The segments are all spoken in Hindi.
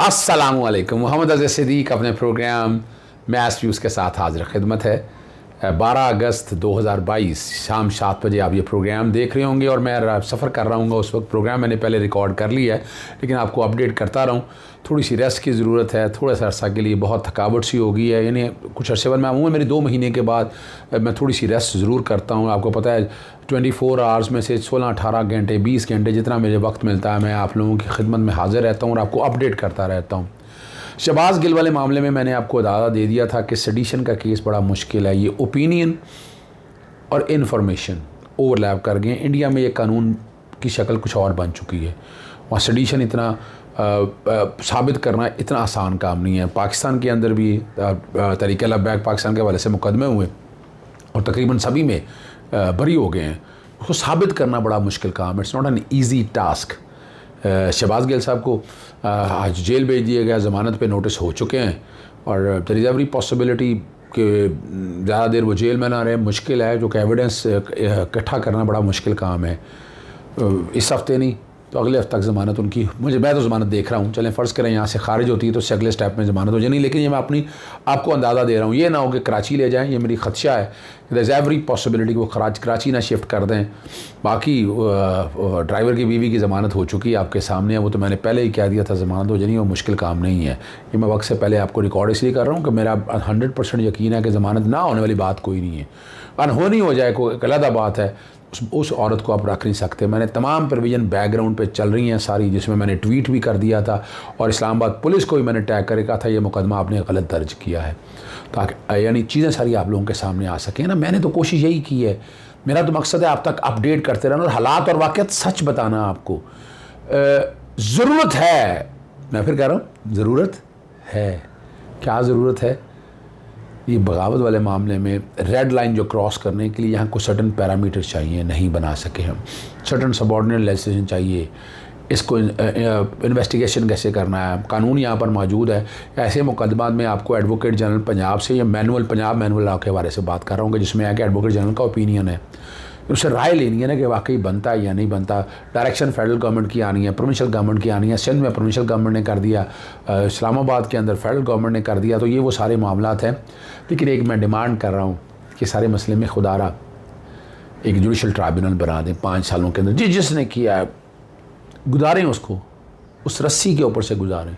अस्सलामुअलैकुम। मोहम्मद अज़ीज़ सिद्दीक़ अपने प्रोग्राम मैच व्यूज़ के साथ हाजिर खिदमत है। 12 अगस्त 2022 शाम 7 बजे आप ये प्रोग्राम देख रहे होंगे और मैं सफ़र कर रहा हूँ। उस वक्त प्रोग्राम मैंने पहले रिकॉर्ड कर लिया है, लेकिन आपको अपडेट करता रहूँ। थोड़ी सी रेस्ट की ज़रूरत है, थोड़ा सा अर्सा के लिए बहुत थकावट सी हो गई है। यानी कुछ अर्से बाद मैं आऊँगा, मेरे 2 महीने के बाद मैं थोड़ी सी रेस्ट ज़रूर करता हूँ। आपको पता है 24 आवर्स में से 16-18 घंटे 20 घंटे जितना मुझे वक्त मिलता है, मैं आप लोगों की खिदमत में हाजिर रहता हूँ और आपको अपडेट करता रहता हूँ। शहबाज गिल वाले मामले में मैंने आपको अंदाज़ा दे दिया था कि सेडिशन का केस बड़ा मुश्किल है। ये ओपिनियन और इन्फॉर्मेशन ओवरलैप कर गए। इंडिया में ये कानून की शक्ल कुछ और बन चुकी है। वहाँ सेडिशन इतना साबित करना इतना आसान काम नहीं है। पाकिस्तान के अंदर भी तहरीक लब्बैक पाकिस्तान के हवाले से मुकदमे हुए और तकरीबन सभी में बरी हो गए हैं। उसको साबित करना बड़ा मुश्किल काम है। It's not an easy task. Shahbaz Gill साहब को आज जेल भेज दिया गया, ज़मानत पे नोटिस हो चुके हैं और देयर इज़ एवरी पॉसिबिलिटी कि ज़्यादा देर वो जेल में ना रहे। मुश्किल है, जो कि एविडेंस इकट्ठा करना बड़ा मुश्किल काम है। इस हफ्ते नहीं तो अगले हफ्ते तक ज़मानत उनकी मैं तो ज़मानत देख रहा हूँ। चलें फ़र्ज़ करें यहाँ से खारिज होती है तो उससे अगले स्टेप में ज़मानत हो जाए नहीं, लेकिन ये मैं आपको अंदाज़ा दे रहा हूँ। ये ना हो कि कराची ले जाएँ, ये मेरी खदशा है। देयर इज़ एवरी पॉसिबिलिटी कि वो कराची ना शिफ्ट कर दें। बाकी ड्राइवर की बीवी की ज़मानत हो चुकी है, आपके सामने है। वो तो मैंने पहले ही कह दिया था ज़मानत हो जानी, वो मुश्किल काम नहीं है। ये मैं वक्त से पहले आपको रिकॉर्ड इसलिए कर रहा हूँ कि मेरा 100% यकीन है कि ज़मानत ना होने वाली बात कोई नहीं है। अनहोनी हो जाए कोई एक अलग बात है, उस औरत को आप रख नहीं सकते। मैंने तमाम प्रोविज़न बैकग्राउंड पे चल रही हैं सारी, जिसमें मैंने ट्वीट भी कर दिया था और इस्लामाबाद पुलिस को भी मैंने टैग करके कहा था ये मुकदमा आपने गलत दर्ज किया है, ताकि यानी चीज़ें सारी आप लोगों के सामने आ सकें ना। मैंने तो कोशिश यही की है। मेरा तो मकसद है आप तक अपडेट करते रहना और हालात और वाक़यात सच बताना। आपको ज़रूरत है, मैं फिर कह रहा हूँ ज़रूरत है। क्या ज़रूरत है? ये बगावत वाले मामले में रेड लाइन जो क्रॉस करने के लिए यहाँ को सर्टन पैरामीटर चाहिए, नहीं बना सके हम। सर्टन सबऑर्डिनेट लेजिस्लेशन चाहिए। इसको इन्वेस्टिगेशन कैसे करना है, कानून यहाँ पर मौजूद है। ऐसे मुकदमात में आपको एडवोकेट जनरल पंजाब से या पंजाब मैनुअल के बारे से बात कर रहा हूँ कि जिसमें है कि एडवोकेट जनरल का ओपिनियन है, उससे राय लेनी है ना कि वाकई बनता है या नहीं बनता। डायरेक्शन फेडरल गवर्नमेंट की आनी है, प्रोविंशियल गवर्नमेंट की आनी है। सिंध में प्रोविंशियल गवर्नमेंट ने कर दिया, इस्लामाबाद के अंदर फेडरल गवर्नमेंट ने कर दिया। तो ये वो सारे मामलात हैं। लेकिन एक मैं डिमांड कर रहा हूँ कि सारे मसले में खुदारा एक जुडिशल ट्राइब्यूनल बना दें 5 सालों के अंदर। जिसने किया है गुजारें उसको, उस रस्सी के ऊपर से गुजारें,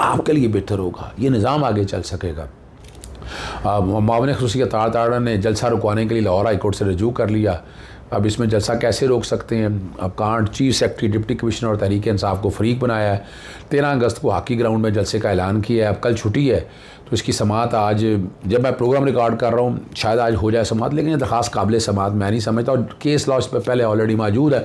आपके लिए बेहतर होगा। ये निज़ाम आगे चल सकेगा। मामले खसूसियत ताड़ा ने जलसा रुकवाने के लिए लाहौर हाई कोर्ट से रजू कर लिया। अब इसमें जलसा कैसे रोक सकते हैं? अब can't chief secretary deputy commissioner और तहरीक इंसाफ को फरीक बनाया है। 13 अगस्त को हॉकी ग्राउंड में जलसे का ऐलान किया है। अब कल छुट्टी है तो इसकी समात आज, जब मैं प्रोग्राम रिकॉर्ड कर रहा हूँ शायद आज हो जाए समात, लेकिन ये दरख्वास्त काबिल समात मैं नहीं समझता। और केस लॉ इस पर पहले ऑलरेडी मौजूद है।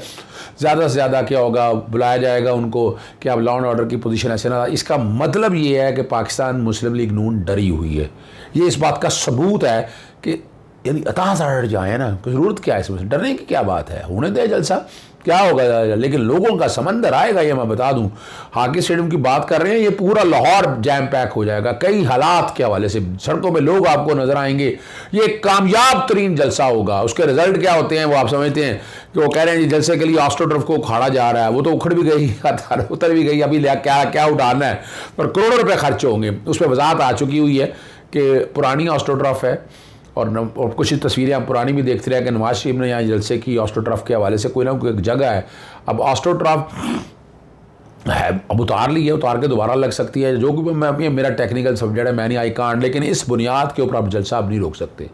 ज़्यादा से ज़्यादा क्या होगा, बुलाया जाएगा उनको कि अब लॉ एंड ऑर्डर की पोजीशन ऐसे ना। इसका मतलब ये है कि पाकिस्तान मुस्लिम लीग नून डरी हुई है। ये इस बात का सबूत है कि यानी अताज़ डर जाए ना, कोई ज़रूरत क्या है इसमें, डरने की क्या बात है, होने दे जलसा, क्या होगा। लेकिन लोगों का समंदर आएगा, ये मैं बता दूं। हॉकी स्टेडियम की बात कर रहे हैं, ये पूरा लाहौर जैम पैक हो जाएगा। कई हालात के हवाले से सड़कों में लोग आपको नजर आएंगे। ये कामयाब तरीन जलसा होगा। उसके रिजल्ट क्या होते हैं वो आप समझते हैं कि वो कह रहे हैं जी जलसे के लिए ऑस्ट्रोटर्फ को उखाड़ा जा रहा है। वो तो उखड़ भी गई, उतर भी गई, अभी क्या क्या उठाना है, पर करोड़ों रुपये खर्च होंगे। उस पर वजाहत आ चुकी हुई है कि पुरानी ऑस्ट्रोटर्फ है और कुछ तस्वीरें आप पुरानी भी देखते रहे कि नवाज शरीफ ने यहाँ जलसे की ऑस्ट्रोटर्फ के हवाले से कोई ना कोई एक जगह है। अब ऑस्ट्रोटर्फ है, अब उतार ली है, उतार के दोबारा लग सकती है। जो कि मैं मेरा टेक्निकल सब्जेक्ट है, मैंने आई कांट, लेकिन इस बुनियाद के ऊपर आप जलसा आप नहीं रोक सकते।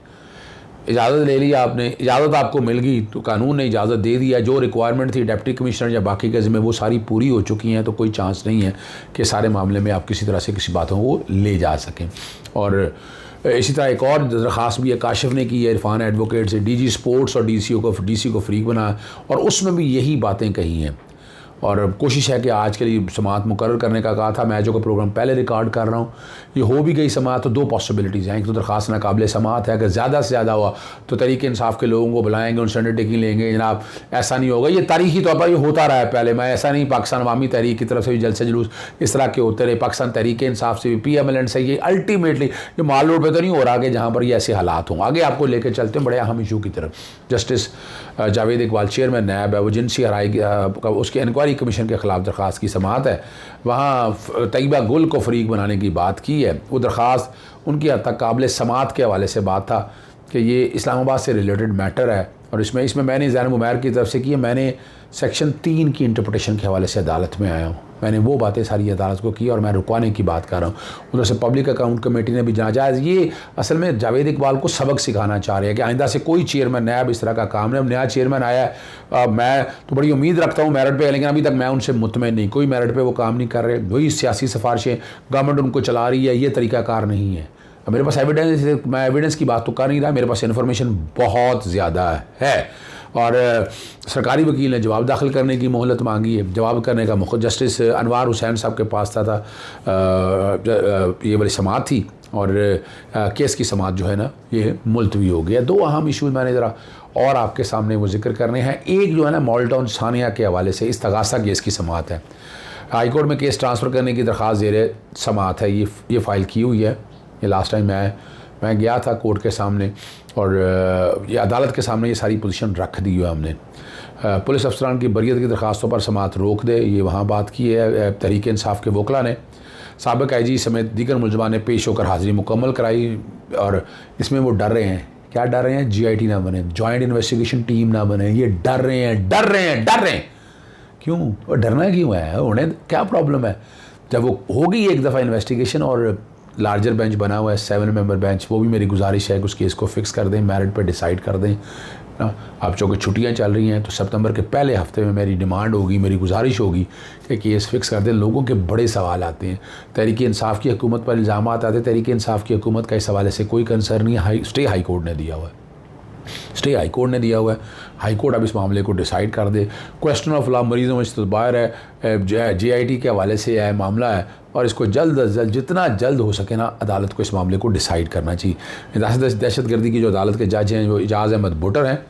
इजाज़त ले ली आपने, इजाज़त आपको मिल गई तो कानून ने इजाज़त दे दिया। जो रिक्वायरमेंट थी डिप्टी कमिश्नर या बाकी के ज़िम्मे वो सारी पूरी हो चुकी हैं। तो कोई चांस नहीं है कि सारे मामले में आप किसी तरह से किसी बातों को ले जा सकें। और इसी तरह एक और दरख्वास्त भी है काशिफ ने की है इरफान एडवोकेट से, डीजी स्पोर्ट्स और डीसी को फ्रीक बना, और उसमें भी यही बातें कही हैं। और कोशिश है कि आज के लिए समात मुकर्रर करने का कहा था। मैचों का प्रोग्राम पहले रिकॉर्ड कर रहा हूँ, ये हो भी गई समात तो 2 पॉसिबिलिटीज़ हैं। एक तो दरख्वास्त नाकाबिल समात है, अगर ज़्यादा से ज़्यादा हुआ तो तहरीक इंसाफ के लोगों को बुलाएंगे, उनसे अंडरटेकिंग लेंगे, जनाब ऐसा नहीं होगा। ये तारीखी तौर पर ये होता रहा है पहले। मैं ऐसा नहीं, पाकिस्तान अवामी तहरीक की तरफ से भी जलसे जुलूस इस तरह के होते रहे, पाकिस्तान तहरीक इंसाफ से भी, PMLN से। ये अल्टीमेटली ये माल रोड पर तो नहीं हो रहा कि जहाँ पर ये ऐसे हालात हों। आगे आपको लेकर चलते हैं बड़े अहम इशू की तरफ। जस्टिस जावेद इकबाल चेयरमैन नैब है, वो जिनसी हराई उसकी इंक्वायरी आबकारी कमीशन के ख़िलाफ़ दरख्वास्त की समाअत है। वहाँ तैयबा गुल को फ़रीक बनाने की बात की है। वो दरख्वास्त उनकी हद तक काबिल समाअत के हवाले से बात था कि ये इस्लामाबाद से रिलेटेड मैटर है, और इसमें मैंने ज़ैनब उमैर की तरफ से की है। मैंने सेक्शन 3 की इंटरप्रटेशन के हवाले से अदालत में आया हूँ। मैंने वो बातें सारी अदालत को की और मैं रुकवाने की बात कर रहा हूँ। उधर से पब्लिक अकाउंट कमेटी ने भी नाजायज़, ये असल में जावेद इकबाल को सबक सिखाना चाह रहे हैं कि आइंदा से कोई चेयरमैन नया इस तरह का काम नहीं। नया चेयरमैन आया है, मैं तो बड़ी उम्मीद रखता हूँ मेरिट पे, लेकिन अभी तक मैं उनसे मुतमईन नहीं, कोई मेरिट पे वो काम नहीं कर रहे। वही सियासी सिफारिशें गवर्नमेंट उनको चला रही है, ये तरीक़ाकार नहीं है। मेरे पास एविडेंस, मैं एविडेंस की बात तो कर नहीं रहा, मेरे पास इन्फॉर्मेशन बहुत ज़्यादा है। और सरकारी वकील ने जवाब दाखिल करने की मोहलत मांगी है। जवाब करने का मौका जस्टिस अनवार हुसैन साहब के पास था। ये वाली समाअत थी और केस की समाअत जो है ना ये मुलतवी हो गया। 2 अहम इशूज़ मैंने ज़रा और आपके सामने वो जिक्र करने हैं। एक जो है ना मॉडल टाउन सानिया के हवाले से इस्तगासा केस की समाअत है। हाई कोर्ट में केस ट्रांसफ़र करने की दरख्वास्त ज़ेर समाअत है, ये फ़ाइल की हुई है। ये लास्ट टाइम मैं गया था कोर्ट के सामने और ये अदालत के सामने ये सारी पोजीशन रख दी है हमने। पुलिस अफसरान की बरियत की दरख्वास्तों पर समाअत रोक दे, ये वहाँ बात की है तहरीक इंसाफ के वकला ने। साबिक़ IG समेत दीगर मुलज़मान ने पेश होकर हाज़िरी मुकम्मल कराई और इसमें वो डर रहे हैं। क्या डर रहे हैं? GIT ना बने, जॉइंट इन्वेस्टिगेशन टीम ना बने। ये डर रहे हैं। क्यों? और डरना क्यों है? उन्हें क्या प्रॉब्लम है? जब वो होगी एक दफ़ा इन्वेस्टिगेशन और लार्जर बेंच बना हुआ है 7 मेंबर बेंच, वो भी मेरी गुजारिश है कि उस केस को फ़िक्स कर दें, मेरिट पे डिसाइड कर दें ना। अब चूँकि छुट्टियां चल रही हैं तो सितंबर के पहले हफ्ते में मेरी डिमांड होगी, मेरी गुजारिश होगी कि केस फ़िक्स कर दें। लोगों के बड़े सवाल आते हैं, तहरीक इंसाफ की हुकूमत पर इल्ज़ाम आते हैं। तहरीक इंसाफ की हुकूमत का इस हवाले से कोई कंसर्न नहीं है। स्टे हाई कोर्ट ने दिया हुआ है। हाई कोर्ट अब इस मामले को डिसाइड कर दे। क्वेश्चन ऑफ लॉ मरीज़ों में इस्तबार है, GIT के हवाले से है मामला है और इसको जल्द अज जल्द, जितना जल्द हो सके ना, अदालत को इस मामले को डिसाइड करना चाहिए। दहशतगर्दी की जो अदालत के जज हैं वो इजाज़ अहमद भुट्टर हैं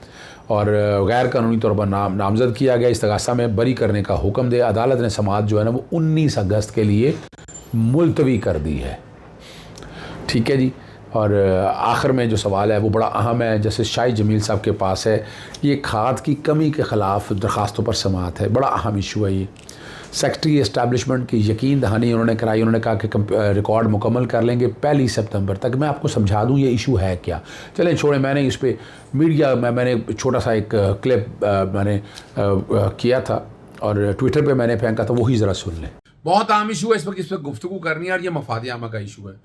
और गैर कानूनी तौर पर नामजद किया गया। इस्तगासा में बरी करने का हुक्म दे। अदालत ने समाअत जो है ना वो 19 अगस्त के लिए मुलतवी कर दी है। ठीक है जी। और आखिर में जो सवाल है वो बड़ा अहम है, जैसे शाहिद जमील साहब के पास है। ये खाद की कमी के ख़िलाफ़ दरख्वास्तों पर समाअत है, बड़ा अहम इशू है ये। सेक्रेटरी इस्टेब्लिशमेंट की यकीन दहानी उन्होंने कराई। उन्होंने कहा कि रिकॉर्ड मुकम्मल कर लेंगे 1 सितंबर तक। मैं आपको समझा दूं ये इशू है क्या। चलें छोड़ें, मैंने इस पर मीडिया में मैंने छोटा सा एक क्लिप मैंने किया था और ट्विटर पे मैंने फेंका था, वही ज़रा सुन लें। बहुत आम इशू है इस वक्त, इस पर गुफ्तगू करनी है और ये मफाद आमा का इशू है।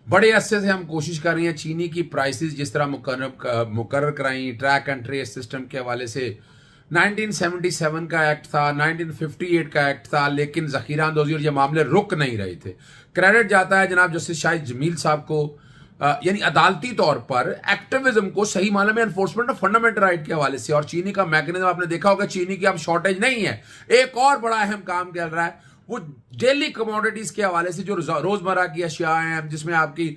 बड़े अरसे से हम कोशिश कर रहे हैं चीनी की प्राइसेस जिस तरह मुकर्रर कराई, ट्रैक एंड ट्रेस सिस्टम के हवाले से 1977 का एक्ट था, 1958 का एक्ट था, लेकिन ज़ख़ीरा अंदोज़ी और ये मामले रुक नहीं रहे थे। क्रेडिट जाता है जनाब जस्टिस शाहिद जमील साहब को, यानी अदालती तौर पर एक्टिविज्म को सही मामले में एनफोर्समेंट ऑफ फंडामेंटल राइट के हवाले से। और चीनी का मैकेनिज्म आपने देखा होगा, चीनी की अब शॉर्टेज नहीं है। एक और बड़ा अहम काम चल रहा है, वो डेली कमोडिटीज़ के हवाले से जो रोज़मर्रा की अशिया हैं, जिसमें आपकी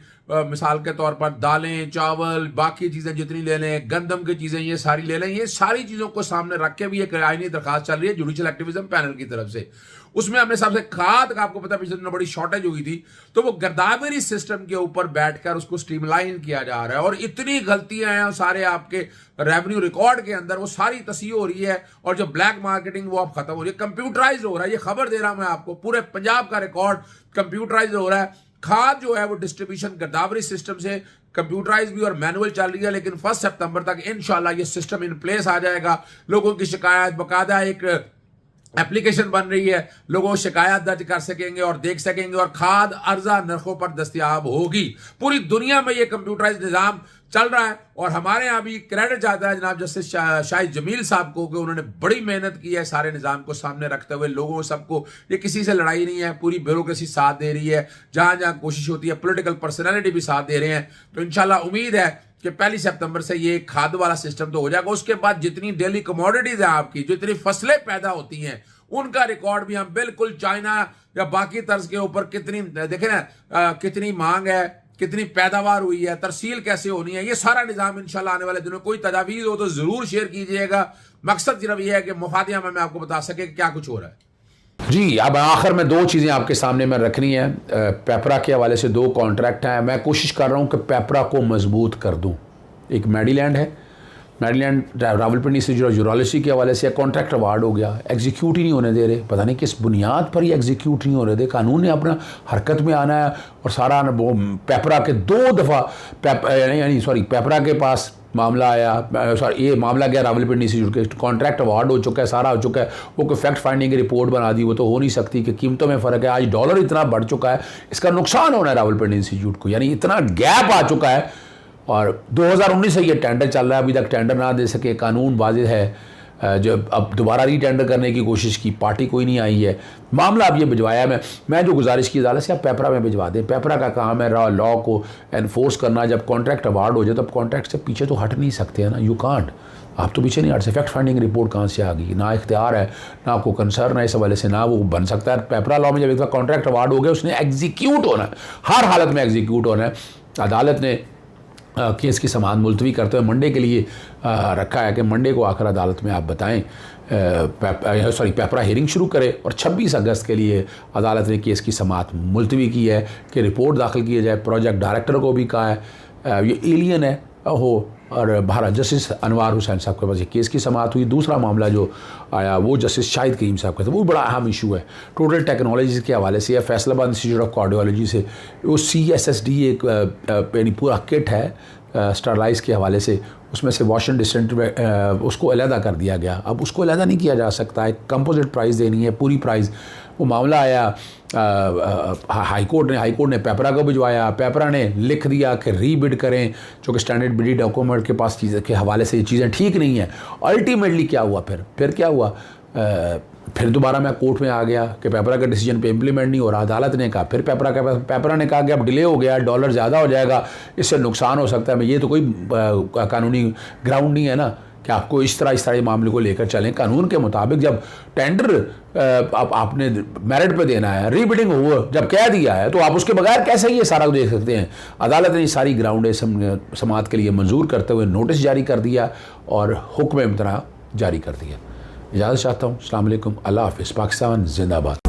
मिसाल के तौर पर दालें, चावल, बाकी चीज़ें जितनी ले लें, गंदम की चीज़ें ये सारी ले लें, ये सारी चीज़ों को सामने रख के भी एक आईनी दरखास्त चल रही है जुडिशल एक्टिविज्म पैनल की तरफ से। उसमें हमने सबसे खाद का, आपको पता है पिछले दिनों बड़ी शॉर्टेज हुई थी, तो वो गर्दावरी सिस्टम के ऊपर बैठकर उसको स्ट्रीमलाइन किया जा रहा है और इतनी गलतियां हैं सारे आपके रेवेन्यू रिकॉर्ड के अंदर, वो सारी तस्हीह हो रही है और जो ब्लैक मार्केटिंग वो अब खत्म हो रही है, कंप्यूटराइज हो रहा है। ये खबर दे रहा हूं मैं आपको, पूरे पंजाब का रिकॉर्ड कंप्यूटराइज हो रहा है। खाद जो है वो डिस्ट्रीब्यूशन गर्दावरी सिस्टम से कंप्यूटराइज भी और मैनुअल चल रही है, लेकिन 1 सितंबर तक इंशाल्लाह ये सिस्टम इन प्लेस आ जाएगा। लोगों की शिकायत बकायदा एक एप्लीकेशन बन रही है, लोगों शिकायत दर्ज कर सकेंगे और देख सकेंगे और खाद अर्जा नरखों पर दस्तयाब होगी। पूरी दुनिया में ये कंप्यूटराइज निज़ाम चल रहा है और हमारे यहाँ भी क्रेडिट जाता है जनाब जस्टिस शाहिद जमील साहब को कि उन्होंने बड़ी मेहनत की है सारे निज़ाम को सामने रखते हुए। लोगों सबको, ये किसी से लड़ाई नहीं है, पूरी ब्यूरोक्रेसी साथ दे रही है, जहाँ जहाँ कोशिश होती है पॉलिटिकल पर्सनैलिटी भी साथ दे रहे हैं। तो इंशाल्लाह उम्मीद है कि 1 सितंबर से ये खाद वाला सिस्टम तो हो जाएगा। उसके बाद जितनी डेली कमोडिटीज है आपकी, जितनी फसलें पैदा होती हैं, उनका रिकॉर्ड भी हम बिल्कुल चाइना या बाकी तर्ज के ऊपर कितनी देखें ना, कितनी मांग है, कितनी पैदावार हुई है, तरसील कैसे होनी है, ये सारा निज़ाम इंशाल्लाह आने वाले दिनों कोई तजावीज़ हो तो ज़रूर शेयर कीजिएगा। मकसद सिर्फ ये है कि मुफादिया में मैं आपको बता सके कि क्या कुछ हो रहा है। जी, अब आखिर में 2 चीज़ें आपके सामने मैं रखनी है। पेपरा के हवाले से 2 कॉन्ट्रैक्ट हैं। मैं कोशिश कर रहा हूँ कि पेपरा को मजबूत कर दूँ। एक मेडीलैंड है मेरीलैंड रावलपिंडी से जो यूरोलॉजी के हवाले से कॉन्ट्रैक्ट अवार्ड हो गया, एग्जीक्यूट ही नहीं होने दे रहे, पता नहीं किस बुनियाद पर ये एग्जीक्यूट नहीं होने दे। कानून ने अपना हरकत में आना है और सारा वो पेपरा के 2 दफ़ा पेपरा के पास मामला आया, ये मामला गया रावलपिंडी से जुड़ के, कॉन्ट्रैक्ट अवार्ड हो चुका है, सारा हो चुका है, वो कोई फैक्ट फाइंडिंग की रिपोर्ट बना दी, वो तो हो नहीं सकती कि कीमतों में फ़र्क है। आज डॉलर इतना बढ़ चुका है, इसका नुकसान होना है रावलपिंडी इंस्टीट्यूट को, यानी इतना गैप आ चुका है। और 2019 से ये टेंडर चल रहा है, अभी तक टेंडर ना दे सके, कानून वाज़िह है। जो अब दोबारा रीटेंडर करने की कोशिश की, पार्टी कोई नहीं आई है, मामला अब ये भिजवाया। मैं जो गुजारिश की अदालत से, आप पेपरा में भिजवा दें। पेपरा का काम है लॉ को एनफोर्स करना। जब कॉन्ट्रैक्ट अवार्ड हो जाए तो अब कॉन्ट्रैक्ट से पीछे तो हट नहीं सकते हैं ना, यू कांट, आप तो पीछे नहीं हट सकते। फैक्ट फाइंडिंग रिपोर्ट कहाँ से आ गई, ना इख्तियार है, ना आपको कंसर्न है इस हवाले से, ना वो बन सकता है। पेपरा लॉ में जब एक बार कॉन्ट्रैक्ट अवार्ड हो गया, उसने एग्जीक्यूट होना है, हर हालत में एग्जीक्यूट होना है। अदालत ने केस की समाअत मुलतवी करते हुए मंडे के लिए रखा है कि मंडे को आकर अदालत में आप बताएं, पेपरा हियरिंग शुरू करे। और 26 अगस्त के लिए अदालत ने केस की समाअत मुलतवी की है कि रिपोर्ट दाखिल की जाए। प्रोजेक्ट डायरेक्टर को भी कहा है ये एलियन है हो, और भारत जस्टिस अनवार हुसैन साहब के पास ये केस की समाअत हुई। दूसरा मामला जो आया वो जस्टिस शाहिद करीम साहब का था, वो बड़ा अहम इशू है, टोटल टेक्नोलॉजी के हवाले से है। फैसलाबाद इंस्टीट्यूट ऑफ कार्डियोलॉजी से वो CSSD एक यानी पूरा किट है स्टरलाइज के हवाले से, उसमें से वॉशिंग डिस्टेंट में उसको अलहदा कर दिया गया। अब उसको अलहदा नहीं किया जा सकता, एक कंपोजिट प्राइस देनी है, पूरी प्राइस। वो मामला आया हाई कोर्ट ने पेपरा को भिजवाया। पेपरा ने लिख दिया कि रीबिड करें, जो कि स्टैंडर्ड बिडी डॉक्यूमेंट के पास चीज़ें के हवाले से ये चीज़ें ठीक नहीं हैं। अल्टीमेटली क्या हुआ, फिर क्या हुआ, फिर दोबारा मैं कोर्ट में आ गया कि पेपरा के डिसीजन पे इम्प्लीमेंट नहीं हो रहा। अदालत ने कहा, फिर पेपरा ने कहा कि अब डिले हो गया, डॉलर ज़्यादा हो जाएगा, इससे नुकसान हो सकता है। ये तो कोई कानूनी ग्राउंड नहीं है ना कि आपको इस तरह मामले को लेकर चलें। कानून के मुताबिक जब टेंडर आपने मेरिट पे देना है, रीबिडिंग हुआ जब कह दिया है, तो आप उसके बगैर कैसे ये सारा देख सकते हैं। अदालत ने सारी ग्राउंडें समाअत के लिए मंजूर करते हुए नोटिस जारी कर दिया और हुक्म इम्तना जारी कर दिया। इजाज़त चाहता हूँ। अस्सलाम वालेकुम, अल्लाह हाफ़िज़, पाकिस्तान जिंदाबाद।